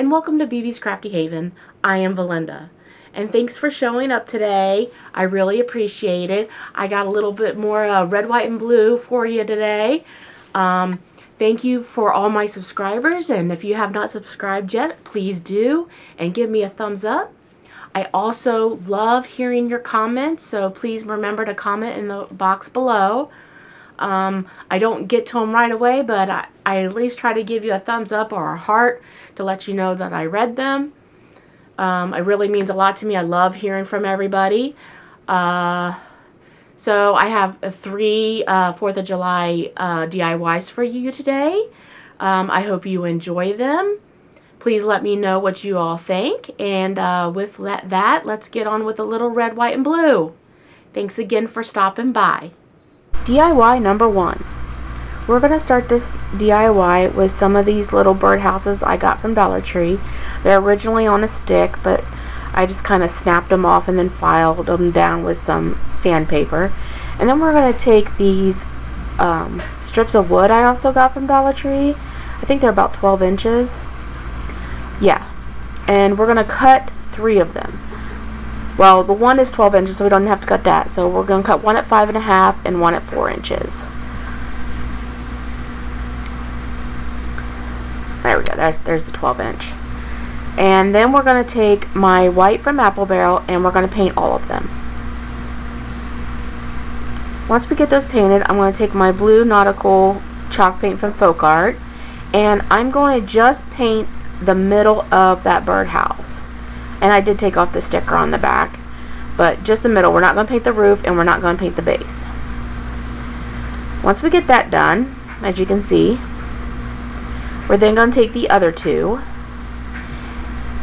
and welcome to BB's Crafty Haven. I am Valinda, and thanks for showing up today. I really appreciate it. I got a little bit more red, white, and blue for you today. Thank you for all my subscribers, and if you have not subscribed yet, please do, and give me a thumbs up. I also love hearing your comments, so please remember to comment in the box below. I don't get to them right away, but I at least try to give you a thumbs up or a heart to let you know that I read them. It really means a lot to me. I love hearing from everybody. So I have three 4th of July DIYs for you today. I hope you enjoy them. Please let me know what you all think. And with that, let's get on with a little red, white, and blue. Thanks again for stopping by. DIY number 1. We're going to start this DIY with some of these little birdhouses I got from Dollar Tree. They're originally on a stick, but I just kind of snapped them off and then filed them down with some sandpaper. And then we're going to take these strips of wood I also got from Dollar Tree. I think they're about 12 inches. Yeah. And we're going to cut 3 of them. Well, the one is 12 inches, so we don't have to cut that. So we're going to cut one at 5.5 and one at 4 inches. There we go. There's the 12 inch. And then we're going to take my white from Apple Barrel and we're going to paint all of them. Once we get those painted, I'm going to take my blue nautical chalk paint from Folk Art, and I'm going to just paint the middle of that birdhouse. And I did take off the sticker on the back, but just the middle. We're not going to paint the roof, and we're not going to paint the base. Once we get that done, as you can see, we're then going to take the other 2,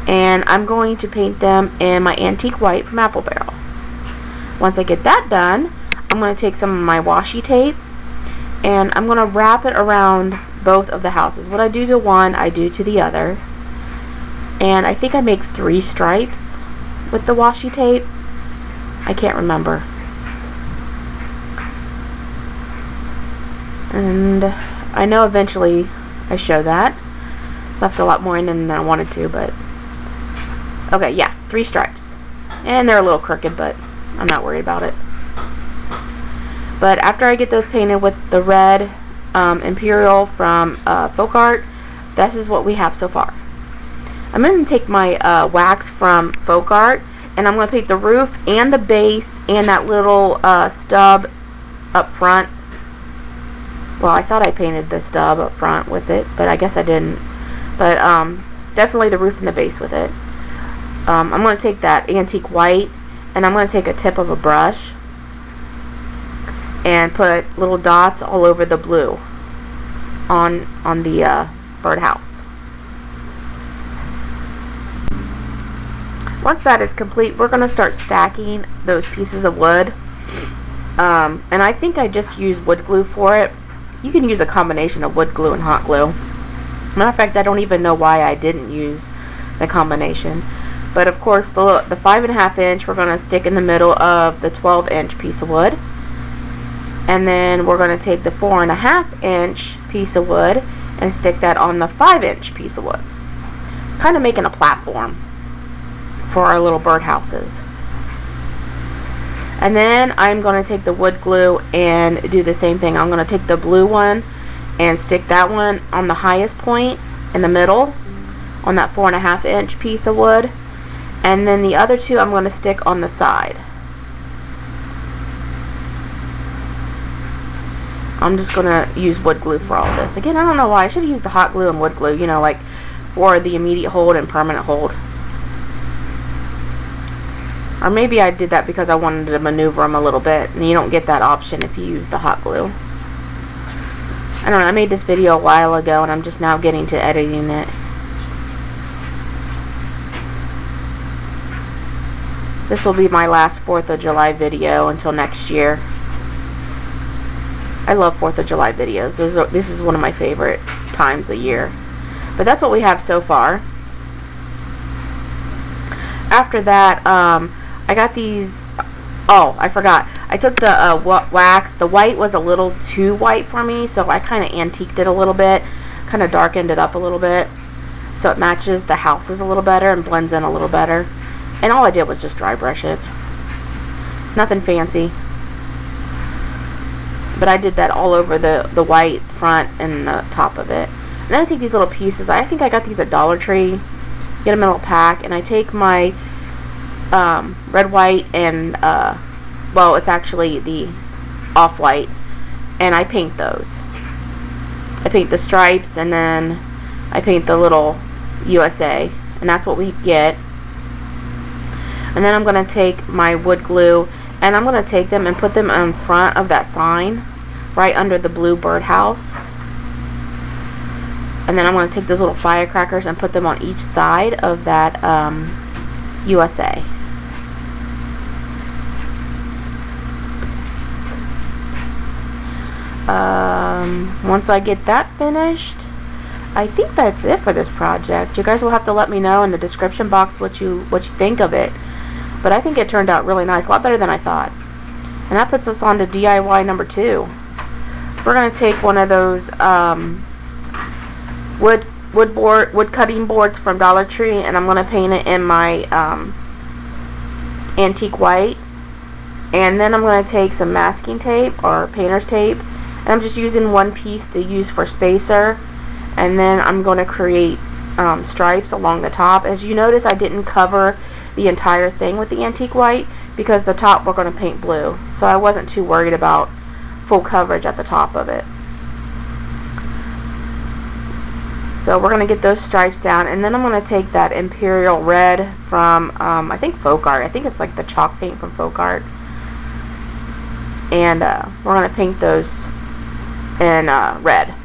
and I'm going to paint them in my antique white from Apple Barrel. Once I get that done, I'm going to take some of my washi tape, and I'm going to wrap it around both of the houses. What I do to one, I do to the other. And I think I make 3 stripes with the washi tape. I can't remember. And I know eventually I show that. Left a lot more in than I wanted to, but okay, yeah, 3 stripes. And they're a little crooked, but I'm not worried about it. But after I get those painted with the red Imperial from Folk Art, this is what we have so far. I'm going to take my wax from Folk Art, and I'm going to paint the roof and the base and that little stub up front. Well, I thought I painted the stub up front with it, but I guess I didn't. But definitely the roof and the base with it. I'm going to take that antique white, and I'm going to take a tip of a brush and put little dots all over the blue on the birdhouse. Once that is complete, we're going to start stacking those pieces of wood. And I think I just use wood glue for it. You can use a combination of wood glue and hot glue. Matter of fact, I don't even know why I didn't use the combination. But of course, the 5.5 inch we're going to stick in the middle of the 12 inch piece of wood. And then we're going to take the 4.5 inch piece of wood and stick that on the 5 inch piece of wood. Kind of making a platform for our little birdhouses. And then I'm going to take the wood glue and do the same thing. I'm going to take the blue one and stick that one on the highest point in the middle on that 4.5 inch piece of wood, and then the other 2 I'm going to stick on the side. I'm just going to use wood glue for all this. Again, I don't know why. I should have used the hot glue and wood glue, you know, like for the immediate hold and permanent hold. Or maybe I did that because I wanted to maneuver them a little bit, and you don't get that option if you use the hot glue. I don't know, I made this video a while ago and I'm just now getting to editing it. This will be my last 4th of July video until next year. I love 4th of July videos. This is one of my favorite times a year. But that's what we have so far. After that, I got these. Oh, I forgot. I took the wax. The white was a little too white for me, so I kind of antiqued it a little bit, kind of darkened it up a little bit. so it matches the houses a little better and blends in a little better. And all I did was just dry brush it. Nothing fancy. But I did that all over the white front and the top of it. And then I take these little pieces. I think I got these at Dollar Tree. Get them in a little pack. And I take my red, white, and, well, it's actually the off-white. And I paint those. I paint the stripes, and then I paint the little USA. And that's what we get. And then I'm going to take my wood glue, and I'm going to take them and put them in front of that sign, right under the blue birdhouse. And then I'm going to take those little firecrackers and put them on each side of that USA. Once I get that finished, I think that's it for this project. You guys will have to let me know in the description box what you think of it. But I think it turned out really nice, a lot better than I thought. And that puts us on to DIY number 2. We're going to take one of those wood cutting boards from Dollar Tree, and I'm going to paint it in my antique white. And then I'm going to take some masking tape or painter's tape, and I'm just using one piece to use for spacer. And then I'm going to create stripes along the top. As you notice, I didn't cover the entire thing with the antique white because the top we're going to paint blue, so I wasn't too worried about full coverage at the top of it. So we're going to get those stripes down, and then I'm going to take that Imperial Red from I think Folk Art. I think it's like the chalk paint from Folk Art, and we're going to paint those in red.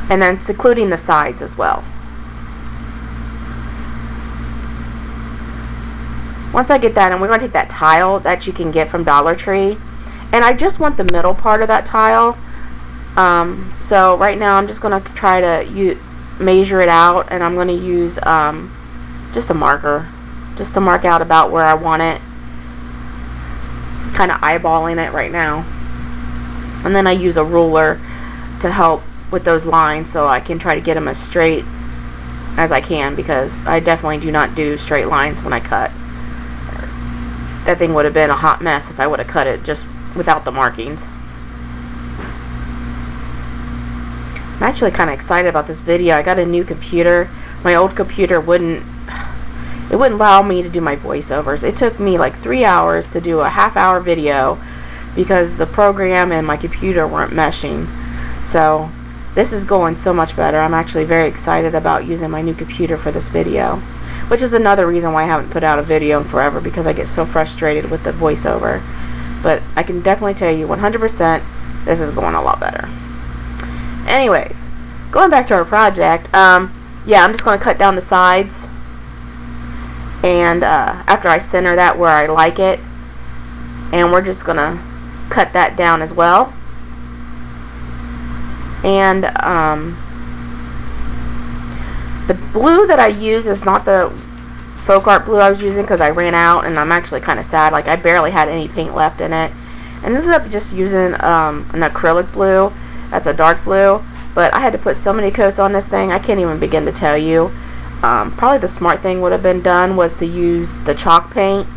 And then secluding the sides as well. Once I get that, and we're going to take that tile that you can get from Dollar Tree, and I just want the middle part of that tile. So right now I'm just going to try to measure it out, and I'm going to use just a marker, just to mark out about where I want it. Kind of eyeballing it right now. And then I use a ruler to help with those lines, so I can try to get them as straight as I can, because I definitely do not do straight lines when I cut. That thing would have been a hot mess if I would have cut it just without the markings. I'm actually kind of excited about this video. I got a new computer. My old computer wouldn't allow me to do my voiceovers. It took me like 3 hours to do a half-hour video because the program and my computer weren't meshing. So this is going so much better. I'm actually very excited about using my new computer for this video, which is another reason why I haven't put out a video in forever, because I get so frustrated with the voiceover. But I can definitely tell you 100% this is going a lot better. Anyways, going back to our project, yeah, I'm just going to cut down the sides, and after I center that where I like it, and we're just going to cut that down as well. And the blue that I use is not the Folk Art blue I was using, because I ran out, and I'm actually kind of sad. Like, I barely had any paint left in it, and ended up just using an acrylic blue. That's a dark blue, but I had to put so many coats on this thing, I can't even begin to tell you. Probably the smart thing would have been done was to use the chalk paint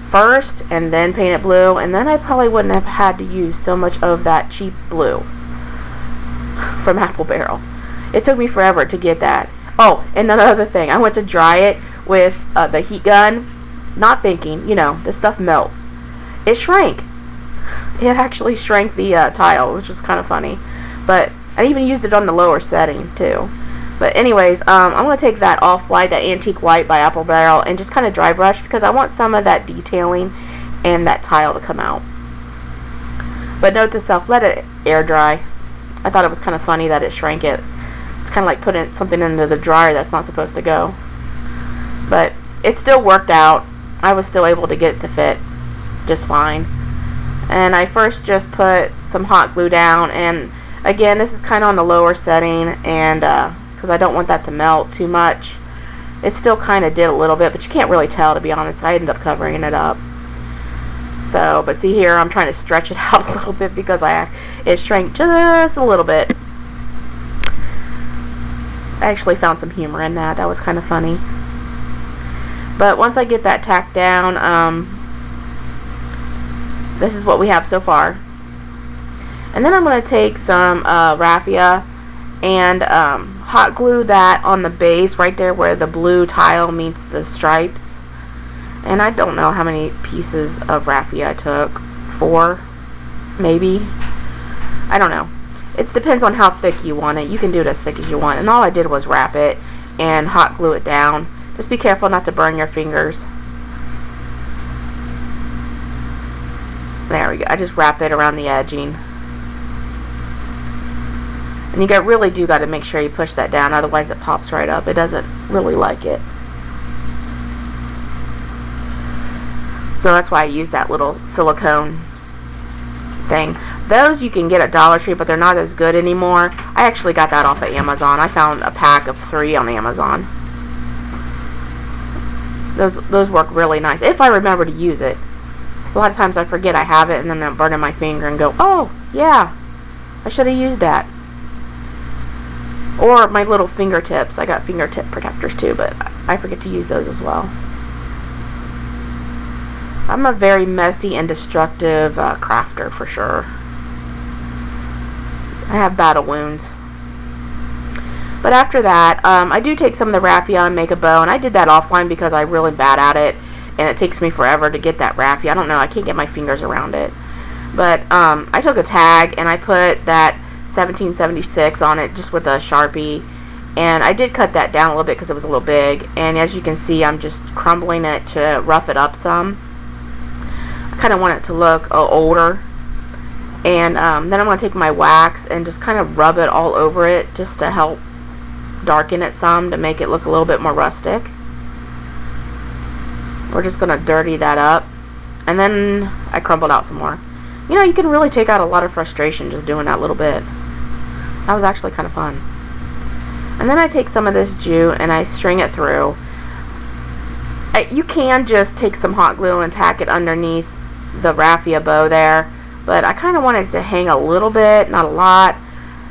first and then paint it blue, and then I probably wouldn't have had to use so much of that cheap blue from Apple Barrel. It took me forever to get that. Oh, and another thing, I went to dry it with the heat gun, not thinking, you know, this stuff melts. It shrank. It actually shrank the tile, which was kind of funny. But I even used it on the lower setting too. But anyways, I'm going to take that off-white, that antique white by Apple Barrel, and just kind of dry brush, because I want some of that detailing and that tile to come out. But note to self, let it air dry. I thought it was kind of funny that it shrank it. It's kind of like putting something into the dryer that's not supposed to go. But it still worked out. I was still able to get it to fit just fine. And I first just put some hot glue down, and again, this is kind of on the lower setting, and because I don't want that to melt too much. It still kind of did a little bit, but you can't really tell, to be honest. I ended up covering it up. So, but see here, I'm trying to stretch it out a little bit because it shrank just a little bit. I actually found some humor in that. That was kind of funny. But once I get that tacked down, this is what we have so far. And then I'm going to take some raffia and hot glue that on the base right there where the blue tile meets the stripes. And I don't know how many pieces of raffia I took. 4, maybe. I don't know. It depends on how thick you want it. You can do it as thick as you want. And all I did was wrap it and hot glue it down. Just be careful not to burn your fingers. There we go. I just wrap it around the edging. And you really do got to make sure you push that down, otherwise it pops right up. It doesn't really like it. So that's why I use that little silicone thing. Those you can get at Dollar Tree, but they're not as good anymore. I actually got that off of Amazon. I found a pack of 3 on Amazon. Those work really nice, if I remember to use it. A lot of times I forget I have it, and then I'm burning my finger and go, oh, yeah, I should have used that. Or my little fingertips. I got fingertip protectors too, but I forget to use those as well. I'm a very messy and destructive crafter for sure. I have battle wounds. But after that, I do take some of the raffia and make a bow, and I did that offline because I'm really bad at it, and it takes me forever to get that raffia. I don't know, I can't get my fingers around it. But I took a tag and I put that 1776 on it just with a Sharpie, and I did cut that down a little bit because it was a little big, and as you can see, I'm just crumbling it to rough it up some. I kind of want it to look older. And then I'm going to take my wax and just kind of rub it all over it just to help darken it some, to make it look a little bit more rustic. We're just going to dirty that up. And then I crumbled out some more. You know, you can really take out a lot of frustration just doing that little bit. That was actually kind of fun. And then I take some of this jute and I string it through. You can just take some hot glue and tack it underneath the raffia bow there. But I kind of wanted it to hang a little bit, not a lot.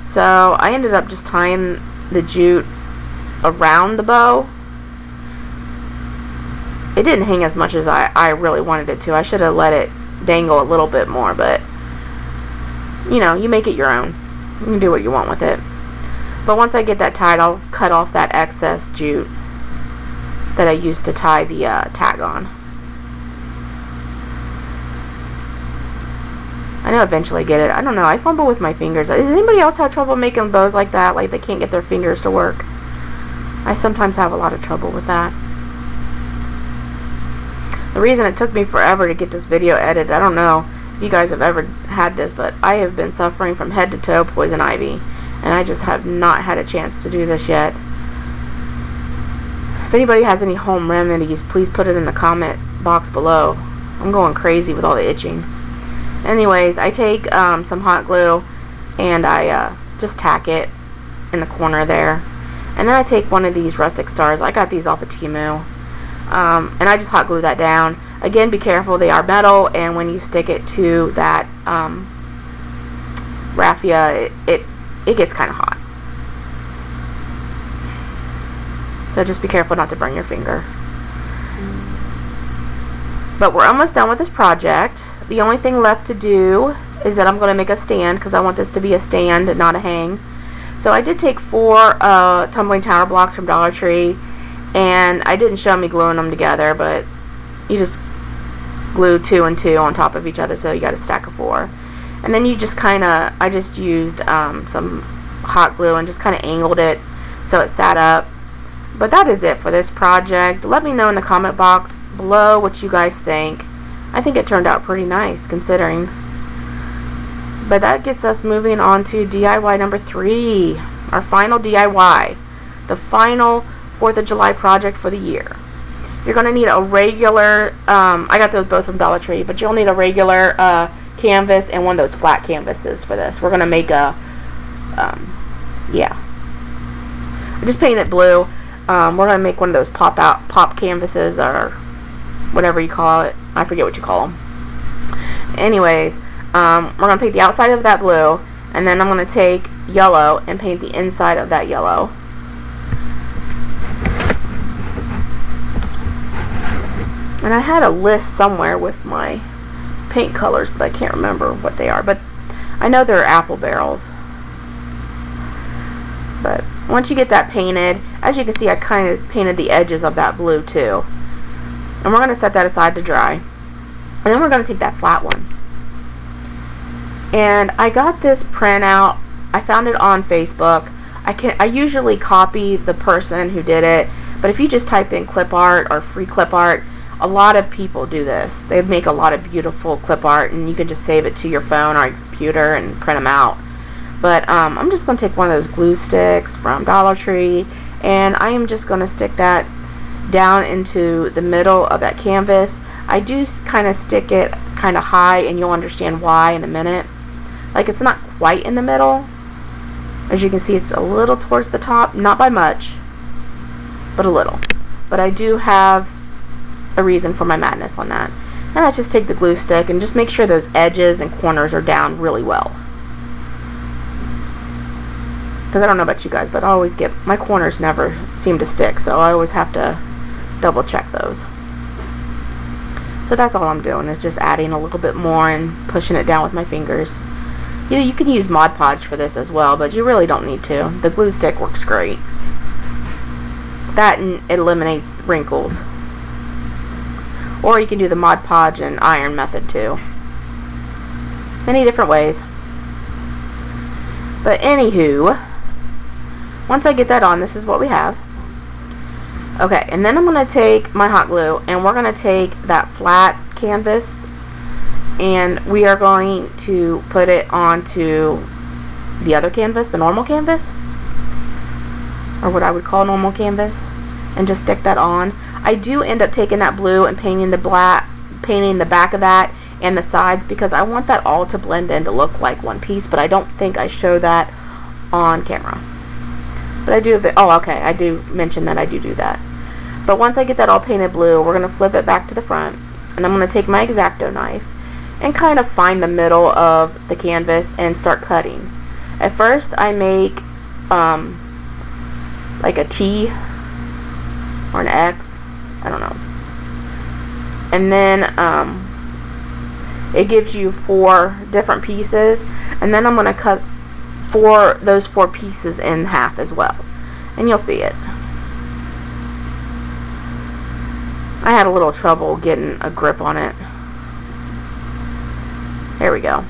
So I ended up just tying the jute around the bow. It didn't hang as much as I really wanted it to. I should have let it dangle a little bit more, but you know, you make it your own. You can do what you want with it. But once I get that tied, I'll cut off that excess jute that I used to tie the tag on. I know eventually get it. I don't know. I fumble with my fingers. Does anybody else have trouble making bows like that? Like they can't get their fingers to work? I sometimes have a lot of trouble with that. The reason it took me forever to get this video edited, I don't know if you guys have ever had this, but I have been suffering from head to toe poison ivy, and I just have not had a chance to do this yet. If anybody has any home remedies, please put it in the comment box below. I'm going crazy with all the itching. Anyways, I take some hot glue and I just tack it in the corner there. And then I take one of these rustic stars. I got these off of Temu. And I just hot glue that down. Again, be careful, they are metal, and when you stick it to that raffia, it gets kind of hot. So just be careful not to burn your finger. But we're almost done with this project. The only thing left to do is that I'm going to make a stand, because I want this to be a stand, not a hang. So I did take 4 tumbling tower blocks from Dollar Tree, and I didn't show me gluing them together, but you just glue 2 and 2 on top of each other, so you got a stack of 4. And then you just kind of, I just used some hot glue and just kind of angled it so it sat up. But that is it for this project. Let me know in the comment box below what you guys think. I think it turned out pretty nice considering. But that gets us moving on to DIY number 3. Our final DIY. The final 4th of July project for the year. You're going to need a regular, I got those both from Dollar Tree, but you'll need a regular canvas and one of those flat canvases for this. We're going to make a, yeah. I just painted it blue. We're going to make one of those pop canvases, or whatever you call it. I forget what you call them. Anyways, we're going to paint the outside of that blue, and then I'm going to take yellow and paint the inside of that yellow. And I had a list somewhere with my paint colors, but I can't remember what they are. But I know they're apple barrels. But once you get that painted, as you can see, I kind of painted the edges of that blue too. And we're going to set that aside to dry. And then we're going to take that flat one. And I got this printout. I found it on Facebook. I usually copy the person who did it, but if you just type in clip art or free clip art, a lot of people do this. They make a lot of beautiful clip art, and you can just save it to your phone or your computer and print them out. But I'm just going to take one of those glue sticks from Dollar Tree, and I am just going to stick that down into the middle of that canvas. I do kind of stick it kind of high, and you'll understand why in a minute. Like, it's not quite in the middle. As you can see, it's a little towards the top, not by much, but a little. But I do have a reason for my madness on that. And I just take the glue stick and just make sure those edges and corners are down really well. Because I don't know about you guys, but I always get, my corners never seem to stick, so I always have to double check those. So that's all I'm doing, is just adding a little bit more and pushing it down with my fingers. You know, you can use Mod Podge for this as well, but you really don't need to. The glue stick works great. That, and it eliminates wrinkles. Or you can do the Mod Podge and iron method too. Many different ways. But anywho, once I get that on, this is what we have. Okay, and then I'm going to take my hot glue, and we're going to take that flat canvas, and we are going to put it onto the other canvas, the normal canvas, or what I would call normal canvas, and just stick that on. I do end up taking that blue and painting the back of that and the sides, because I want that all to blend in to look like one piece, but I don't think I show that on camera. But I do, oh okay, I do mention that I do that. But once I get that all painted blue, we're going to flip it back to the front, and I'm going to take my X-Acto knife and kind of find the middle of the canvas and start cutting. At first I make like a T or an X, I don't know. And then it gives you 4 different pieces, and then I'm going to cut those 4 pieces in half as well, and you'll see it. I had a little trouble getting a grip on it. There we go.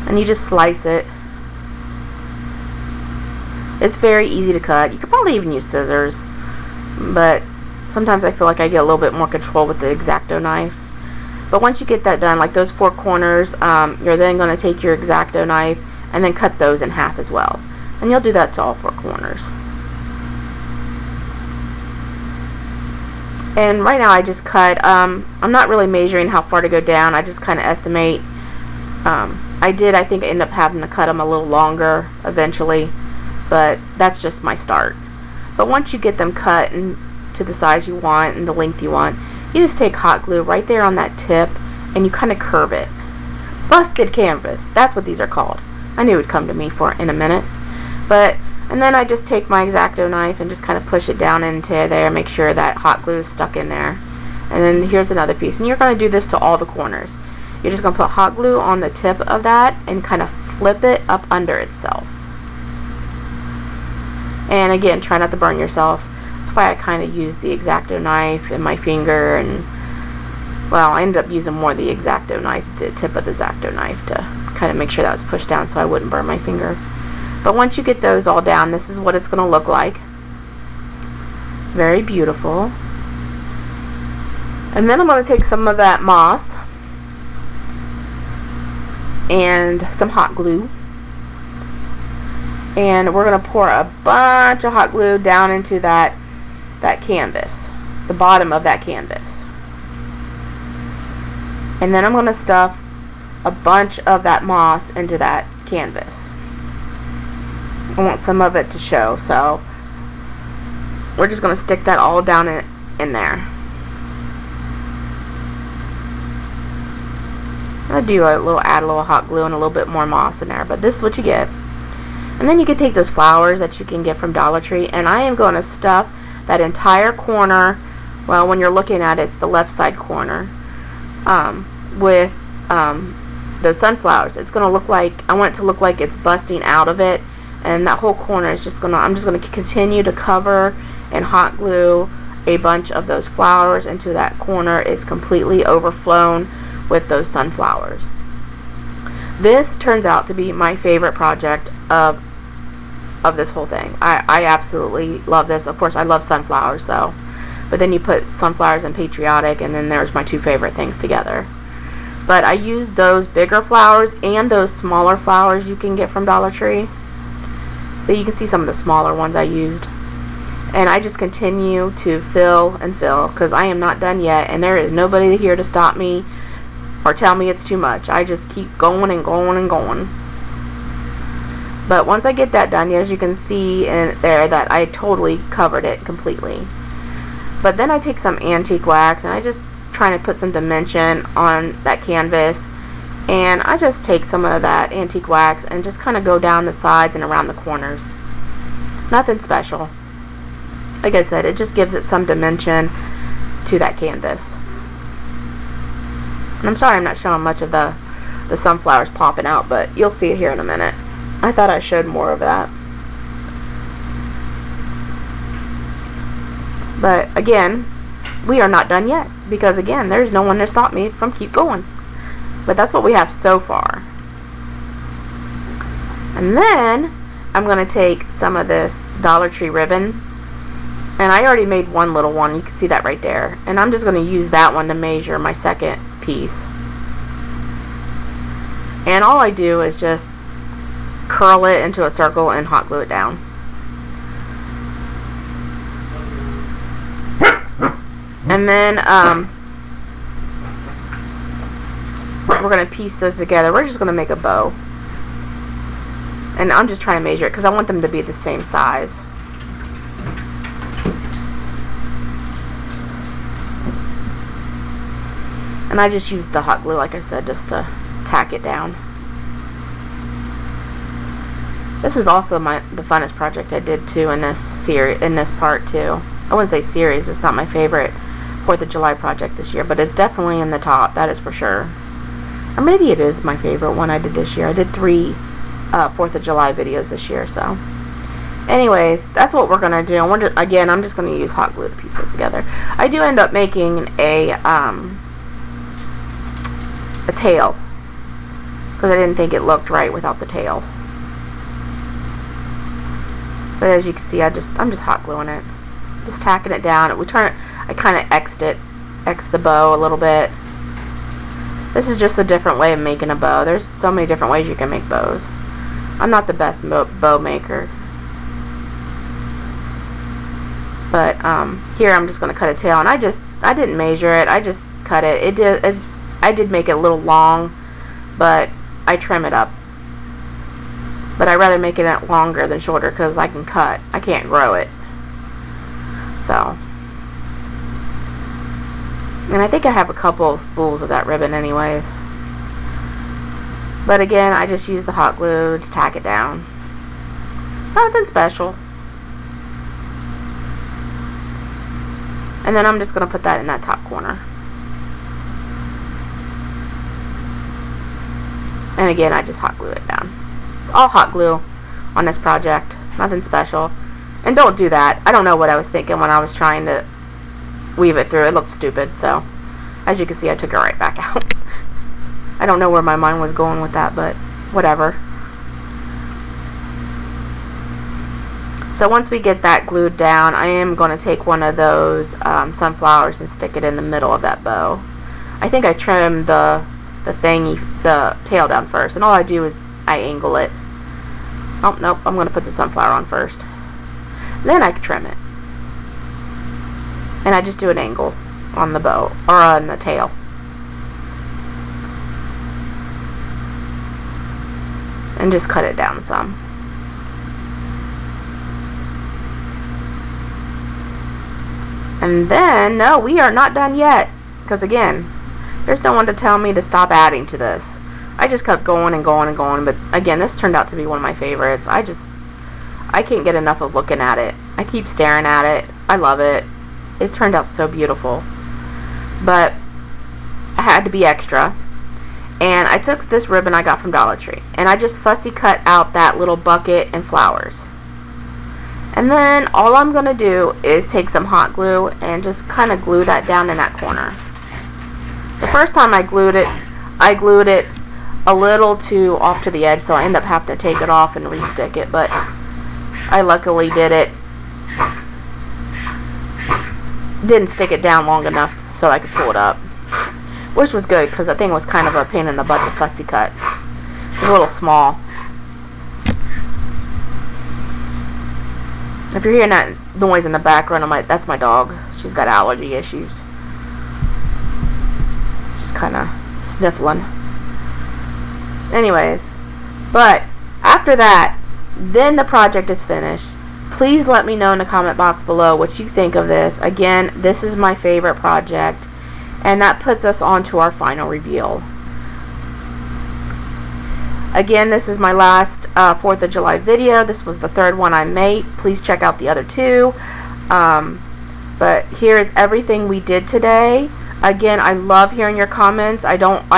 And you just slice it. It's very easy to cut. You could probably even use scissors, but sometimes I feel like I get a little bit more control with the X-Acto knife. But once you get that done, like those 4 corners, you're then going to take your X-Acto knife and then cut those in half as well. And you'll do that to all 4 corners. And right now I just cut, I'm not really measuring how far to go down, I just kind of estimate. I think I end up having to cut them a little longer eventually, but that's just my start. But once you get them cut and to the size you want and the length you want, you just take hot glue right there on that tip and you kind of curve it. Busted canvas, that's what these are called. I knew it would come to me in a minute. And then I just take my X-Acto knife and just kind of push it down into there, make sure that hot glue is stuck in there. And then here's another piece. And you're going to do this to all the corners. You're just going to put hot glue on the tip of that and kind of flip it up under itself. And again, try not to burn yourself. That's why I kind of use the X-Acto knife in my finger. And, well, I ended up using more the X-Acto knife, the tip of the X-Acto knife, to kind of make sure that was pushed down so I wouldn't burn my finger. But once you get those all down, this is what it's going to look like. Very beautiful. And then I'm going to take some of that moss and some hot glue. And we're going to pour a bunch of hot glue down into that canvas, the bottom of that canvas. And then I'm going to stuff a bunch of that moss into that canvas. I want some of it to show, so we're just going to stick that all down in there. add a little hot glue and a little bit more moss in there, but this is what you get. And then you can take those flowers that you can get from Dollar Tree, and I am going to stuff that entire corner, well, when you're looking at it, it's the left side corner, with those sunflowers. It's going to look like, I want it to look like it's busting out of it, and that whole corner is just going to, I'm just going to continue to cover and hot glue a bunch of those flowers until that corner is completely overflown with those sunflowers. This turns out to be my favorite project of this whole thing. I absolutely love this. Of course, I love sunflowers, so, but then you put sunflowers and patriotic, and then there's my two favorite things together. But I use those bigger flowers and those smaller flowers you can get from Dollar Tree. So you can see some of the smaller ones I used. And I just continue to fill and fill, because I am not done yet, and there is nobody here to stop me or tell me it's too much. I just keep going and going and going. But once I get that done, as you can see in there, that I totally covered it completely. But then I take some antique wax, and I just trying to put some dimension on that canvas, and I just take some of that antique wax and just kind of go down the sides and around the corners. Nothing special. Like I said, it just gives it some dimension to that canvas. And I'm sorry I'm not showing much of the sunflowers popping out, but you'll see it here in a minute. I thought I showed more of that. But again, we are not done yet, because again, there's no one to stop me from keep going. But that's what we have so far. And then I'm going to take some of this Dollar Tree ribbon, and I already made one little one, you can see that right there, and I'm just going to use that one to measure my second piece. And all I do is just curl it into a circle and hot glue it down. And then we're going to piece those together. We're just going to make a bow. And I'm just trying to measure it because I want them to be the same size. And I just used the hot glue, like I said, just to tack it down. This was also the funnest project I did too in this series, in this part too. I wouldn't say series, it's not my favorite 4th of July project this year, but it's definitely in the top, that is for sure. Or maybe it is my favorite one I did this year. I did 3 4th of July videos this year, so. Anyways, that's what we're going to do. And we're just, again, I'm just going to use hot glue to piece those together. I do end up making a tail, because I didn't think it looked right without the tail. But as you can see, I'm just hot gluing it, just tacking it down. I kind of X the bow a little bit. This is just a different way of making a bow. There's so many different ways you can make bows. I'm not the best bow maker, but here I'm just going to cut a tail, and I didn't measure it. I just cut it. I did make it a little long, but I trim it up. But I'd rather make it longer than shorter, because I can cut. I can't grow it. So, and I think I have a couple spools of that ribbon anyways. But again, I just use the hot glue to tack it down. Nothing special. And then I'm just going to put that in that top corner. And again, I just hot glue it down. All hot glue on this project. Nothing special. And don't do that. I don't know what I was thinking when I was trying to weave it through. It looked stupid, so as you can see, I took it right back out. I don't know where my mind was going with that, but whatever. So once we get that glued down, I am going to take one of those sunflowers and stick it in the middle of that bow. I think I trimmed the tail down first, and all I do is I angle it. Oh, nope, I'm going to put the sunflower on first. Then I trim it. And I just do an angle on the bow, or on the tail. And just cut it down some. And then, no, we are not done yet. Because again, There's no one to tell me to stop adding to this. I just kept going and going and going, but again, this turned out to be one of my favorites. I can't get enough of looking at it. I keep staring at it. I love it. It turned out so beautiful. But I had to be extra. And I took this ribbon I got from Dollar Tree, and I just fussy cut out that little bucket and flowers. And then all I'm going to do is take some hot glue and just kind of glue that down in that corner. The first time I glued it a little too off to the edge, so I ended up having to take it off and re-stick it, but I luckily didn't stick it down long enough so I could pull it up. Which was good, because that thing was kind of a pain in the butt to fussy cut. It was a little small. If you're hearing that noise in the background, that's my dog. She's got allergy issues. She's kind of sniffling. Anyways, but after that, then the project is finished. Please let me know in the comment box below what you think of this. Again, this is my favorite project. And that puts us on to our final reveal. Again, this is my last 4th of July video. This was the 3rd one I made. Please check out the other 2. But here is everything we did today. Again, I love hearing your comments. I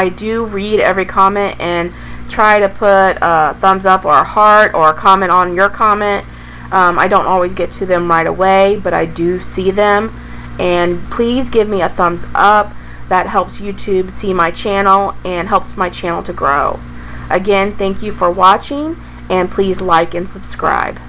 do read every comment and try to put a thumbs up or a heart or a comment on your comment. I don't always get to them right away, but I do see them. And please give me a thumbs up. That helps YouTube see my channel and helps my channel to grow. Again, thank you for watching, and please like and subscribe.